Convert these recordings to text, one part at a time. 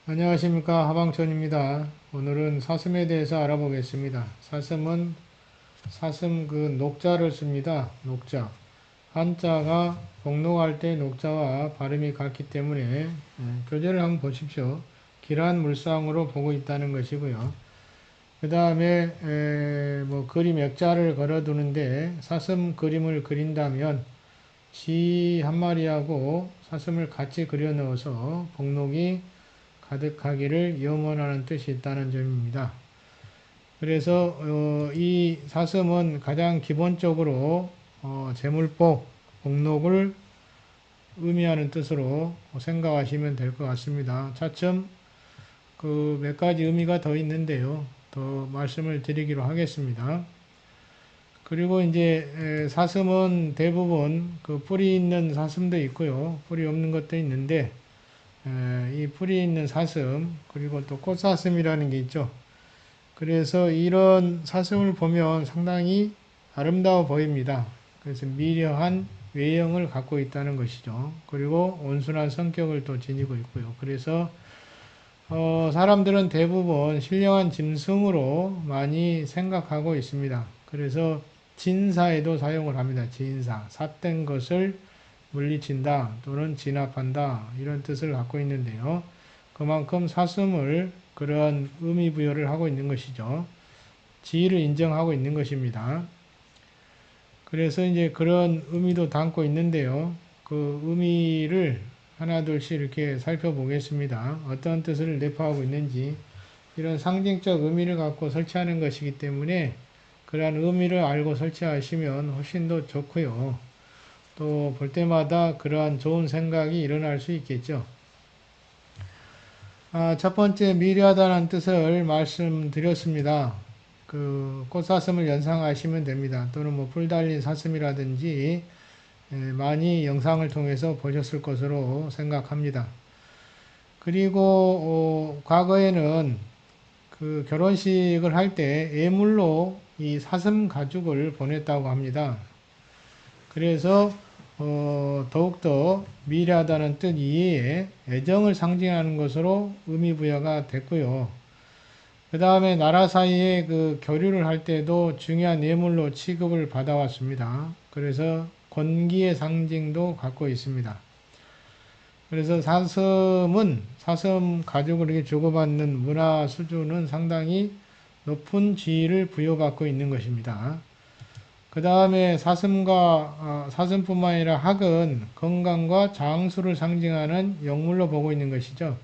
안녕하십니까, 하방천입니다. 오늘은 사슴에 대해서 알아보겠습니다. 사슴은 사슴 녹자를 씁니다. 녹자. 한자가 복록할 때 녹자와 발음이 같기 때문에 교재를 한번 보십시오. 길한 물상으로 보고 있다는 것이고요. 그 다음에 뭐 그림 액자를 걸어두는데 사슴 그림을 그린다면 쥐 한 마리하고 사슴을 같이 그려 넣어서 복록이 가득하기를 염원하는 뜻이 있다는 점입니다. 그래서 이 사슴은 가장 기본적으로 제물복, 복록을 의미하는 뜻으로 생각하시면 될 것 같습니다. 차츰 그 몇 가지 의미가 더 있는데요. 더 말씀을 드리기로 하겠습니다. 그리고 이제 사슴은 대부분 그 뿔이 있는 사슴도 있고요. 뿔이 없는 것도 있는데 이 뿔이 있는 사슴, 그리고 또 꽃사슴이라는 게 있죠. 그래서 이런 사슴을 보면 상당히 아름다워 보입니다. 그래서 미려한 외형을 갖고 있다는 것이죠. 그리고 온순한 성격을 또 지니고 있고요. 그래서 사람들은 대부분 신령한 짐승으로 많이 생각하고 있습니다. 그래서 진사에도 사용을 합니다. 진사, 삿된 것을 물리친다 또는 진압한다 이런 뜻을 갖고 있는데요. 그만큼 사슴을 그런 의미 부여를 하고 있는 것이죠. 지위를 인정하고 있는 것입니다. 그래서 이제 그런 의미도 담고 있는데요. 그 의미를 하나둘씩 이렇게 살펴보겠습니다. 어떤 뜻을 내포하고 있는지 이런 상징적 의미를 갖고 설치하는 것이기 때문에 그러한 의미를 알고 설치하시면 훨씬 더 좋고요. 또 볼 때마다 그러한 좋은 생각이 일어날 수 있겠죠. 첫 번째 미래하다는 뜻을 말씀드렸습니다. 그 꽃사슴을 연상하시면 됩니다. 또는 뭐 뿔 달린 사슴이라든지 많이 영상을 통해서 보셨을 것으로 생각합니다. 그리고 과거에는 그 결혼식을 할 때 예물로 이 사슴 가죽을 보냈다고 합니다. 그래서 더욱더 미래하다는 뜻 이외에 애정을 상징하는 것으로 의미 부여가 됐고요. 그 다음에 나라 사이에 그 교류를 할 때도 중요한 예물로 취급을 받아왔습니다. 그래서 권기의 상징도 갖고 있습니다. 그래서 사슴은 사슴 가죽을 이렇게 주고받는 문화 수준은 상당히 높은 지위를 부여받고 있는 것입니다. 그 다음에 사슴뿐만 아니라 학은 건강과 장수를 상징하는 영물로 보고 있는 것이죠.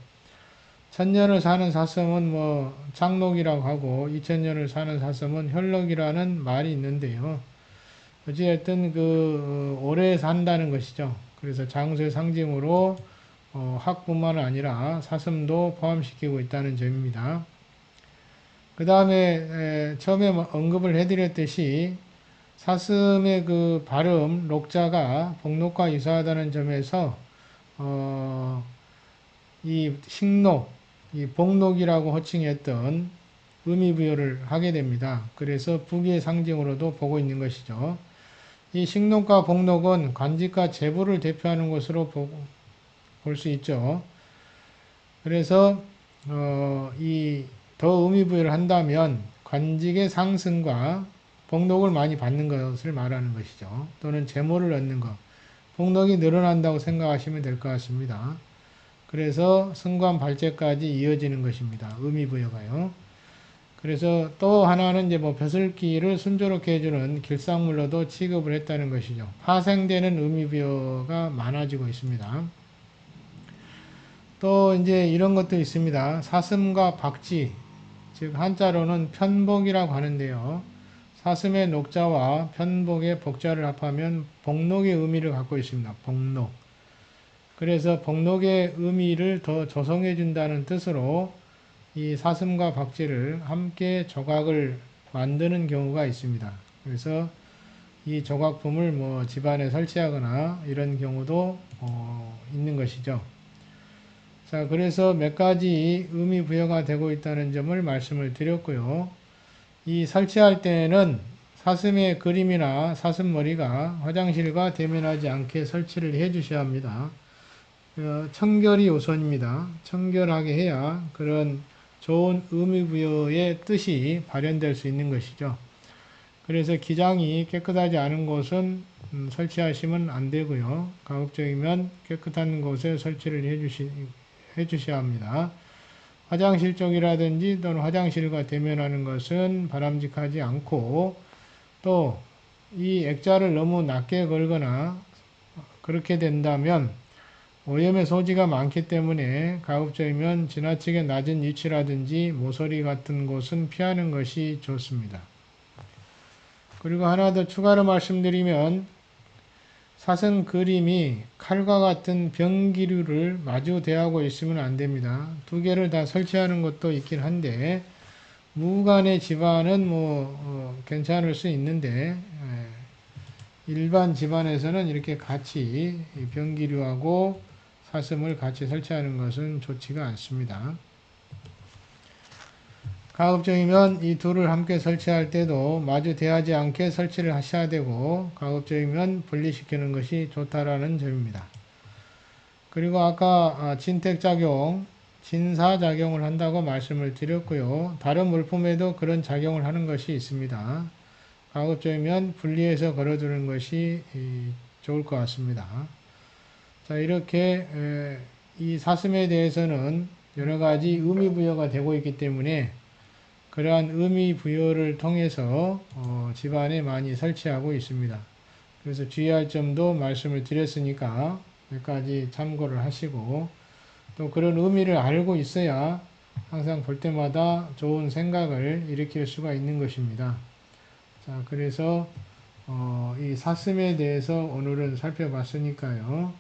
1000년을 사는 사슴은 뭐 장록이라고 하고 2000년을 사는 사슴은 혈록이라는 말이 있는데요. 어찌됐든 오래 산다는 것이죠. 그래서 장수의 상징으로 학뿐만 아니라 사슴도 포함시키고 있다는 점입니다. 그 다음에 처음에 언급을 해드렸듯이 사슴의 그 발음, 록자가 복록과 유사하다는 점에서, 이 식록, 이 복록이라고 호칭했던 의미 부여를 하게 됩니다. 그래서 부귀의 상징으로도 보고 있는 것이죠. 이 식록과 복록은 관직과 제부를 대표하는 것으로 볼 수 있죠. 그래서, 이 더 의미 부여를 한다면 관직의 상승과 복록을 많이 받는 것을 말하는 것이죠. 또는 재물을 얻는 것. 복록이 늘어난다고 생각하시면 될 것 같습니다. 그래서 승관 발제까지 이어지는 것입니다. 의미 부여가요. 그래서 또 하나는 이제 뭐 벼슬길을 순조롭게 해주는 길상물로도 취급을 했다는 것이죠. 파생되는 의미 부여가 많아지고 있습니다. 또 이제 이런 것도 있습니다. 사슴과 박쥐, 즉 한자로는 편복이라고 하는데요. 사슴의 녹자와 편복의 복자를 합하면 복록의 의미를 갖고 있습니다. 복록. 그래서 복록의 의미를 더 조성해 준다는 뜻으로 이 사슴과 박쥐를 함께 조각을 만드는 경우가 있습니다. 그래서 이 조각품을 뭐 집안에 설치하거나 이런 경우도 있는 것이죠. 자, 그래서 몇 가지 의미 부여가 되고 있다는 점을 말씀을 드렸고요. 이 설치할 때는 사슴의 그림이나 사슴 머리가 화장실과 대면하지 않게 설치를 해 주셔야 합니다. 청결이 우선입니다. 청결하게 해야 그런 좋은 의미부여의 뜻이 발현될 수 있는 것이죠. 그래서 기장이 깨끗하지 않은 곳은 설치하시면 안 되고요. 가급적이면 깨끗한 곳에 설치를 해주셔야 합니다. 화장실 쪽이라든지 또는 화장실과 대면하는 것은 바람직하지 않고, 또 이 액자를 너무 낮게 걸거나 그렇게 된다면 오염의 소지가 많기 때문에 가급적이면 지나치게 낮은 위치라든지 모서리 같은 곳은 피하는 것이 좋습니다. 그리고 하나 더 추가로 말씀드리면, 사선 그림이 칼과 같은 병기류를 마주 대하고 있으면 안 됩니다. 두 개를 다 설치하는 것도 있긴 한데, 무간의 집안은 괜찮을 수 있는데, 일반 집안에서는 이렇게 같이 병기류하고 사슴을 같이 설치하는 것은 좋지가 않습니다. 가급적이면 이 둘을 함께 설치할 때도 마주 대하지 않게 설치를 하셔야 되고, 가급적이면 분리시키는 것이 좋다라는 점입니다. 그리고 아까 진택작용, 진사작용을 한다고 말씀을 드렸고요. 다른 물품에도 그런 작용을 하는 것이 있습니다. 가급적이면 분리해서 걸어두는 것이 좋을 것 같습니다. 자, 이렇게 이 사슴에 대해서는 여러 가지 의미 부여가 되고 있기 때문에 그러한 의미 부여를 통해서 집안에 많이 설치하고 있습니다. 그래서 주의할 점도 말씀을 드렸으니까 몇 가지 참고를 하시고, 또 그런 의미를 알고 있어야 항상 볼 때마다 좋은 생각을 일으킬 수가 있는 것입니다. 자, 그래서 이 사슴에 대해서 오늘은 살펴봤으니까요.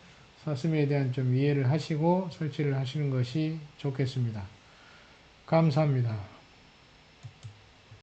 사슴에 대한 좀 이해를 하시고 설치를 하시는 것이 좋겠습니다. 감사합니다.